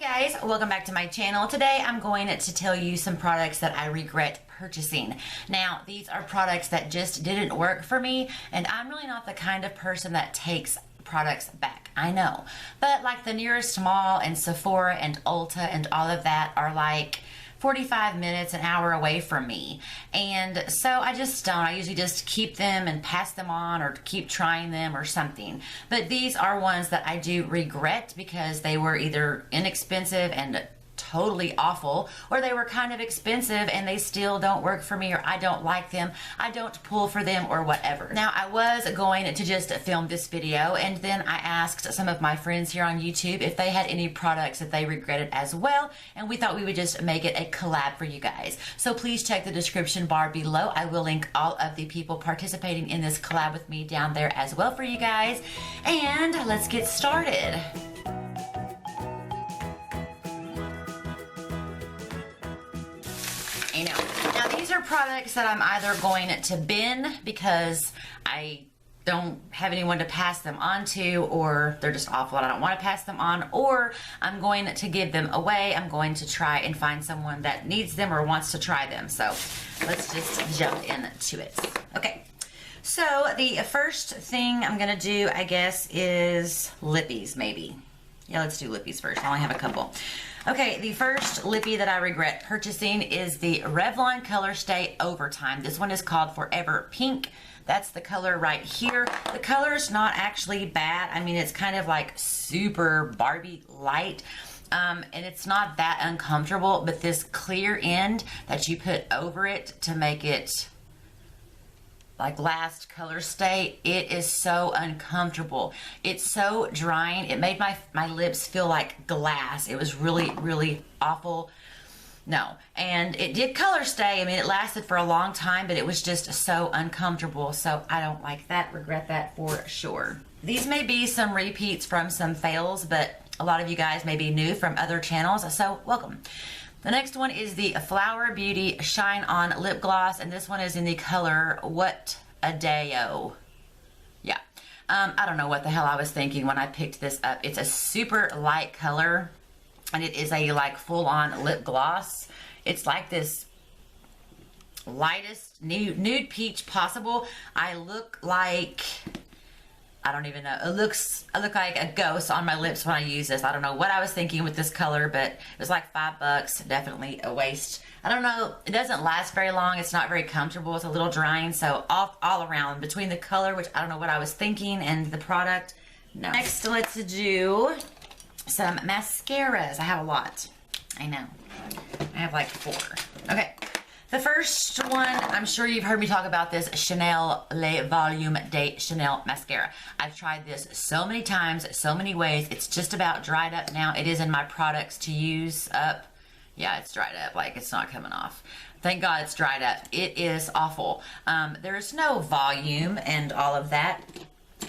Guys, welcome back to my channel. Today I'm going to tell you some products that I regret purchasing. Now, these are products that just didn't work for me, and I'm really not the kind of person that takes products back. I know, but like the nearest mall and Sephora and Ulta and all of that are like 45 minutes, an hour away from me. And so I just don't. I usually just keep them and pass them on or keep trying them or something. But these are ones that I do regret because they were either inexpensive and totally awful, or they were kind of expensive and they still don't work for me, or I don't like them, I don't pull for them, or whatever. Now, I was going to just film this video, and then I asked some of my friends here on YouTube if they had any products that they regretted as well, and we thought we would just make it a collab for you guys. So please check the description bar below. I will link all of the people participating in this collab with me down there as well for you guys. And let's get started. I know. Now, these are products that I'm either going to bin because I don't have anyone to pass them on to, or they're just awful and I don't want to pass them on, or I'm going to give them away. I'm going to try and find someone that needs them or wants to try them. So let's just jump into it. Okay. So the first thing I'm going to do, I guess, is Lippies, maybe. Yeah, let's do Lippies first. I only have a couple. Okay, the first lippy that I regret purchasing is the Revlon Colorstay Overtime. This one is called Forever Pink. That's the color right here. The color is not actually bad. I mean, it's kind of like super Barbie light. And it's not that uncomfortable, but this clear end that you put over it to make it like last color stay, it is so uncomfortable. It's so drying. It made my lips feel like glass. It was really, really awful. No. And it did color stay. I mean, it lasted for a long time, but it was just so uncomfortable. So I don't like that. Regret that for sure. These may be some repeats from some fails, but a lot of you guys may be new from other channels, so welcome. The next one is the Flower Beauty Shine On Lip Gloss, and this one is in the color What a Day-O. Yeah. I don't know what the hell I was thinking when I picked this up. It's a super light color, and it is a like full-on lip gloss. It's like this lightest nude peach possible. I look like, I don't even know. I look like a ghost on my lips when I use this. I don't know what I was thinking with this color, but it was like $5. Definitely a waste. I don't know. It doesn't last very long. It's not very comfortable. It's a little drying. So all around, between the color, which I don't know what I was thinking, and the product, no. Next, let's do some mascaras. I have a lot. I know. I have like 4. Okay. The first one, I'm sure you've heard me talk about this, Chanel Le Volume de Chanel Mascara. I've tried this so many times, so many ways. It's just about dried up now. It is in my products to use up. Yeah, it's dried up. Like, it's not coming off. Thank God it's dried up. It is awful. There's no volume and all of that.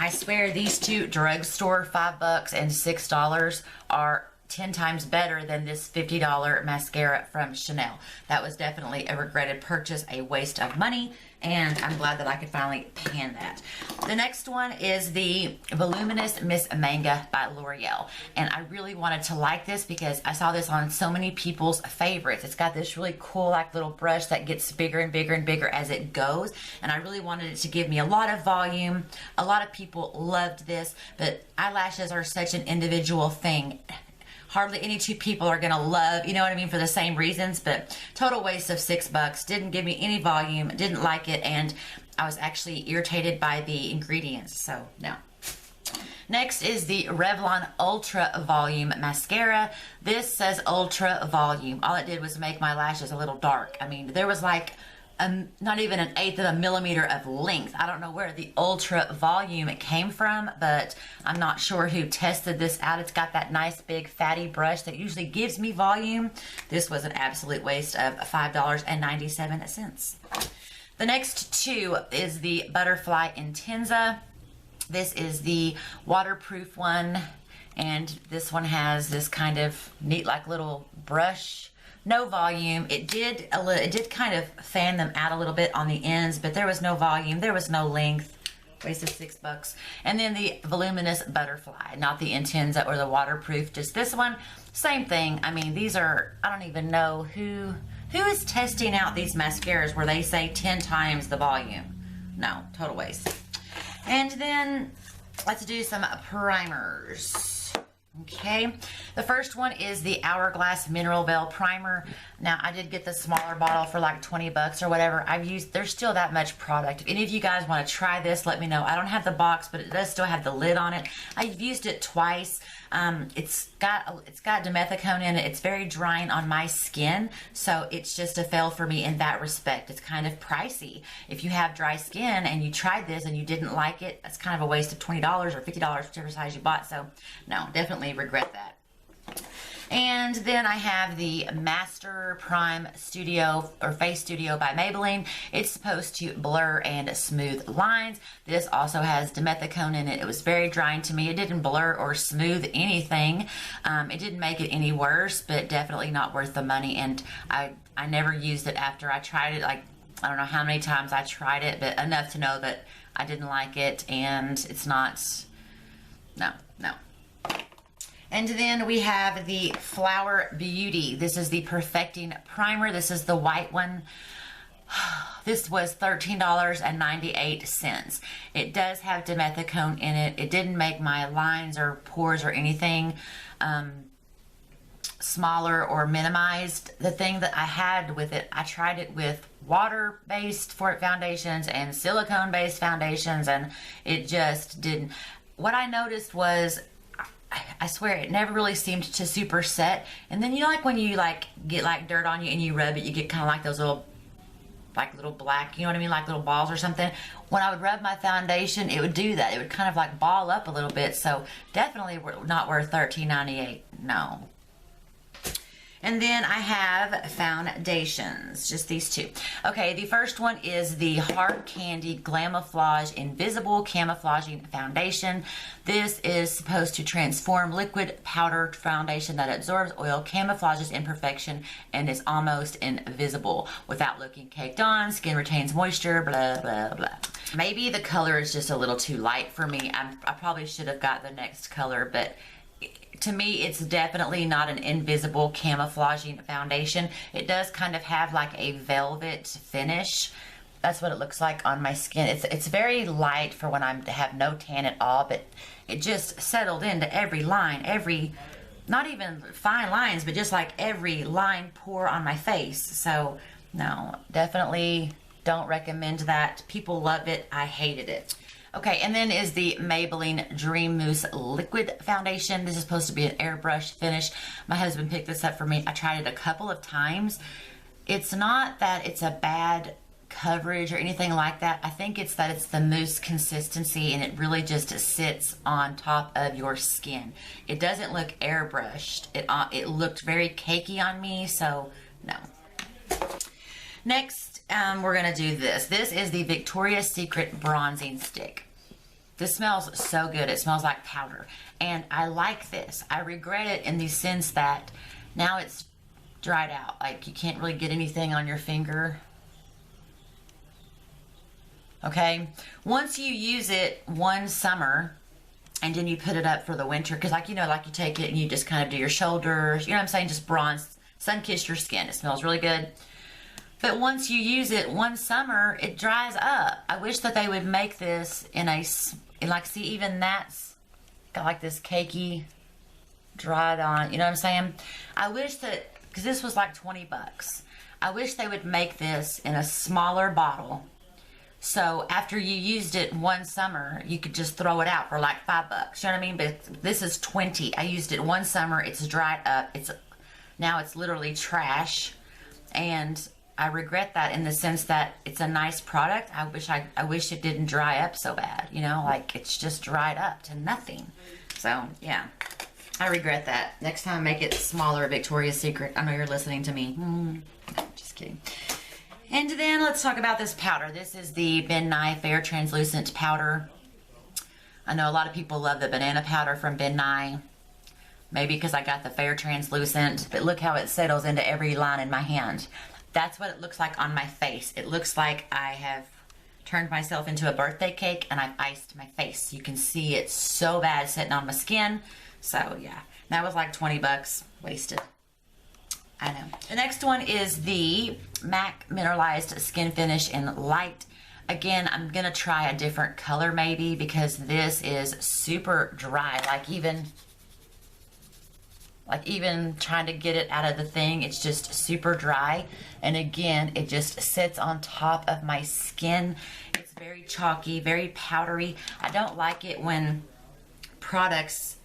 I swear these two drugstore $5 and $6 are 10 times better than this $50 mascara from Chanel. That was definitely a regretted purchase, a waste of money, and I'm glad that I could finally pan that. The next one is the Voluminous Miss Manga by L'Oreal, and I really wanted to like this because I saw this on so many people's favorites. It's got this really cool like little brush that gets bigger and bigger and bigger as it goes, and I really wanted it to give me a lot of volume. A lot of people loved this, but eyelashes are such an individual thing. Hardly any two people are gonna love, you know what I mean, for the same reasons, but total waste of $6. Didn't give me any volume, didn't like it, and I was actually irritated by the ingredients, so no. Next is the Revlon Ultra Volume Mascara. This says Ultra Volume. All it did was make my lashes a little dark. I mean, there was like not even 1/8 of a millimeter of length. I don't know where the ultra volume it came from, but I'm not sure who tested this out. It's got that nice big fatty brush that usually gives me volume. This was an absolute waste of $5.97. The next two is the Butterfly Intenza. This is the waterproof one, and this one has this kind of neat like little brush. No volume. It did kind of fan them out a little bit on the ends, but there was no volume. There was no length. Wasted $6. And then the Voluminous Butterfly, not the Intenza or the waterproof, just this one. Same thing. I mean, these are, I don't even know who is testing out these mascaras where they say 10 times the volume. No, total waste. And then let's do some primers. Okay, the first one is the Hourglass Mineral Veil Primer. Now, I did get the smaller bottle for like 20 bucks or whatever. There's still that much product. If any of you guys want to try this, let me know. I don't have the box, but it does still have the lid on it. I've used it twice. It's got dimethicone in it. It's very drying on my skin, so it's just a fail for me in that respect. It's kind of pricey. If you have dry skin and you tried this and you didn't like it, that's kind of a waste of $20 or $50, whichever size you bought. So no, definitely regret that. And then I have the Master Prime Studio or Face Studio by Maybelline. It's supposed to blur and smooth lines. This also has dimethicone in it. It was very drying to me. It didn't blur or smooth anything. It didn't make it any worse, but definitely not worth the money. And I never used it after I tried it. Like, I don't know how many times I tried it, but enough to know that I didn't like it, and it's not, no. And then we have the Flower Beauty. This is the Perfecting Primer. This is the white one. This was $13.98. It does have dimethicone in it. It didn't make my lines or pores or anything smaller or minimized. The thing that I had with it, I tried it with water-based foundations and silicone-based foundations, and it just didn't. What I noticed was, I swear, it never really seemed to super set. And then, you know, like when you like get like dirt on you and you rub it, you get kind of like those little black, you know what I mean, like little balls or something. When I would rub my foundation, it would do that. It would kind of like ball up a little bit. So definitely not worth $13.98. No. And then I have foundations, just these two. Okay, the first one is the Hard Candy Glamma Flage Invisible Camouflaging Foundation. This is supposed to transform liquid powder foundation that absorbs oil, camouflages imperfection, and is almost invisible without looking caked on. Skin retains moisture, blah, blah, blah. Maybe the color is just a little too light for me. I probably should have got the next color, but to me, it's definitely not an invisible camouflaging foundation. It does kind of have like a velvet finish. That's what it looks like on my skin. It's very light for when I have no tan at all, but it just settled into every line, not even fine lines, but just like every line pore on my face. So no, definitely don't recommend that. People love it. I hated it. Okay, and then is the Maybelline Dream Mousse Liquid Foundation. This is supposed to be an airbrush finish. My husband picked this up for me. I tried it a couple of times. It's not that it's a bad coverage or anything like that. I think it's that it's the mousse consistency, and it really just sits on top of your skin. It doesn't look airbrushed. It looked very cakey on me, so no. Next, we're going to do this. This is the Victoria's Secret Bronzing Stick. This smells so good. It smells like powder. And I like this. I regret it in the sense that now it's dried out. Like, you can't really get anything on your finger. Okay? Once you use it one summer, and then you put it up for the winter, because like, you know, like you take it and you just kind of do your shoulders, you know what I'm saying? Just bronze, sun-kiss your skin. It smells really good. But once you use it one summer, it dries up. I wish that they would make this in like, see, even that's got like this cakey, dried on, you know what I'm saying? I wish that, because this was like 20 bucks. I wish they would make this in a smaller bottle. So after you used it one summer, you could just throw it out for like $5. You know what I mean? But this is 20. I used it one summer. It's dried up. Now it's literally trash. And I regret that in the sense that it's a nice product. I wish it didn't dry up so bad, you know, like it's just dried up to nothing. So yeah, I regret that. Next time, make it smaller, Victoria's Secret. I know you're listening to me. Just kidding. And then let's talk about this powder. This is the Ben Nye Fair Translucent Powder. I know a lot of people love the banana powder from Ben Nye. Maybe because I got the Fair Translucent, but look how it settles into every line in my hand. That's what it looks like on my face. It looks like I have turned myself into a birthday cake and I've iced my face. You can see it's so bad sitting on my skin. So yeah, that was like 20 bucks wasted. I know. The next one is the MAC Mineralized Skin Finish in Light. Again, I'm gonna try a different color maybe because this is super dry. Like even trying to get it out of the thing, it's just super dry. And again, it just sits on top of my skin. It's very chalky, very powdery. I don't like it when products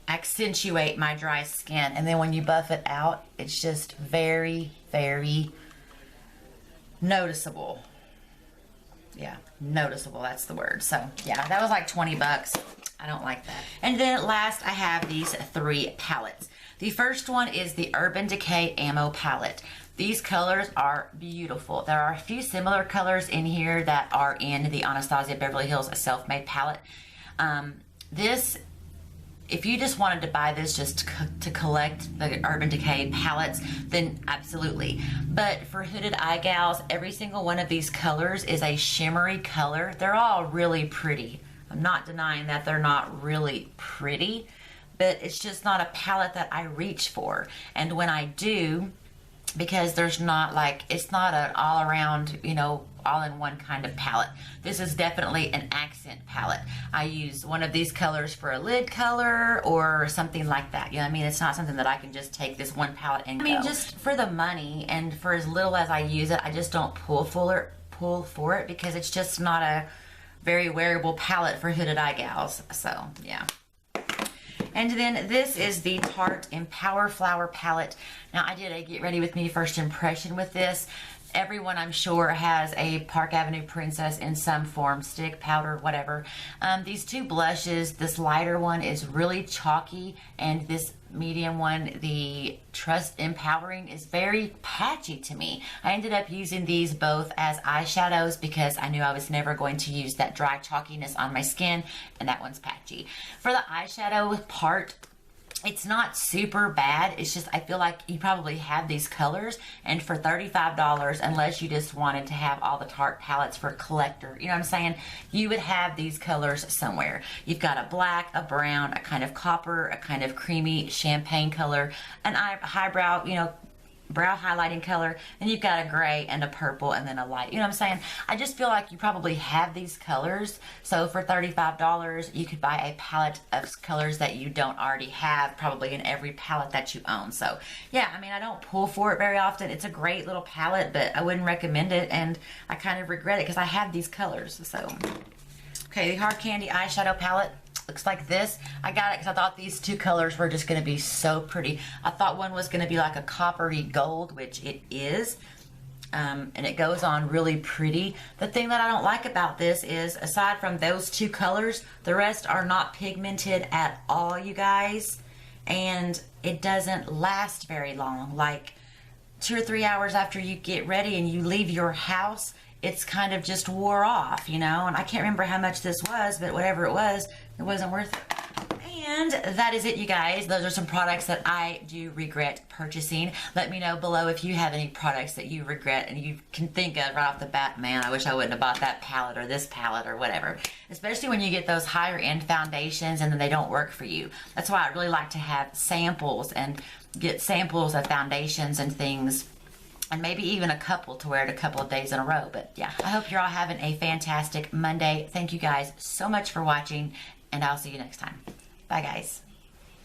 accentuate my dry skin, and then when you buff it out, it's just very, very noticeable. Yeah, noticeable, that's the word. So yeah, that was like 20 bucks. I don't like that. And then last, I have these 3 palettes. The first one is the Urban Decay Ammo Palette. These colors are beautiful. There are a few similar colors in here that are in the Anastasia Beverly Hills Self-Made palette. If you just wanted to buy this just to collect the Urban Decay palettes, then absolutely. But for hooded eye gals, every single one of these colors is a shimmery color. They're all really pretty. I'm not denying that they're not really pretty, but it's just not a palette that I reach for. And when I do, because there's not like, it's not an all around, you know, all in one kind of palette. This is definitely an accent palette. I use one of these colors for a lid color or something like that. You know what I mean? It's not something that I can just take this one palette and go. Just for the money and for as little as I use it, I just don't pull for it because it's just not a very wearable palette for hooded eye gals. So yeah. And then this is the Tarte Empower Flower palette. Now I did a get ready with me first impression with this. Everyone, I'm sure, has a Park Avenue Princess in some form, stick, powder, whatever. These 2 blushes, this lighter one is really chalky, and this medium one, the Trust Empowering, is very patchy to me. I ended up using these both as eyeshadows because I knew I was never going to use that dry chalkiness on my skin, and that one's patchy. For the eyeshadow part, it's not super bad. It's just, I feel like you probably have these colors, and for $35, unless you just wanted to have all the Tarte palettes for collector, you know what I'm saying? You would have these colors somewhere. You've got a black, a brown, a kind of copper, a kind of creamy champagne color, an highbrow, you know, brow highlighting color, and you've got a gray and a purple and then a light. You know what I'm saying? I just feel like you probably have these colors. So for $35, you could buy a palette of colors that you don't already have, probably in every palette that you own. So yeah, I mean, I don't pull for it very often. It's a great little palette, but I wouldn't recommend it, and I kind of regret it because I have these colors. So okay, the Hard Candy eyeshadow palette looks like this. I got it because I thought these 2 colors were just going to be so pretty. I thought one was going to be like a coppery gold, which it is, and it goes on really pretty. The thing that I don't like about this is, aside from those 2 colors, the rest are not pigmented at all, you guys, and it doesn't last very long. Like 2 or 3 hours after you get ready and you leave your house, it's kind of just wore off, you know. And I can't remember how much this was, but whatever it wasn't worth it. And that is it, you guys. Those are some products that I do regret purchasing. Let me know below if you have any products that you regret and you can think of right off the bat, man, I wish I wouldn't have bought that palette or this palette or whatever. Especially when you get those higher end foundations and then they don't work for you. That's why I really like to have samples and get samples of foundations and things, and maybe even a couple to wear it a couple of days in a row. But yeah, I hope you're all having a fantastic Monday. Thank you guys so much for watching, and I'll see you next time. Bye, guys.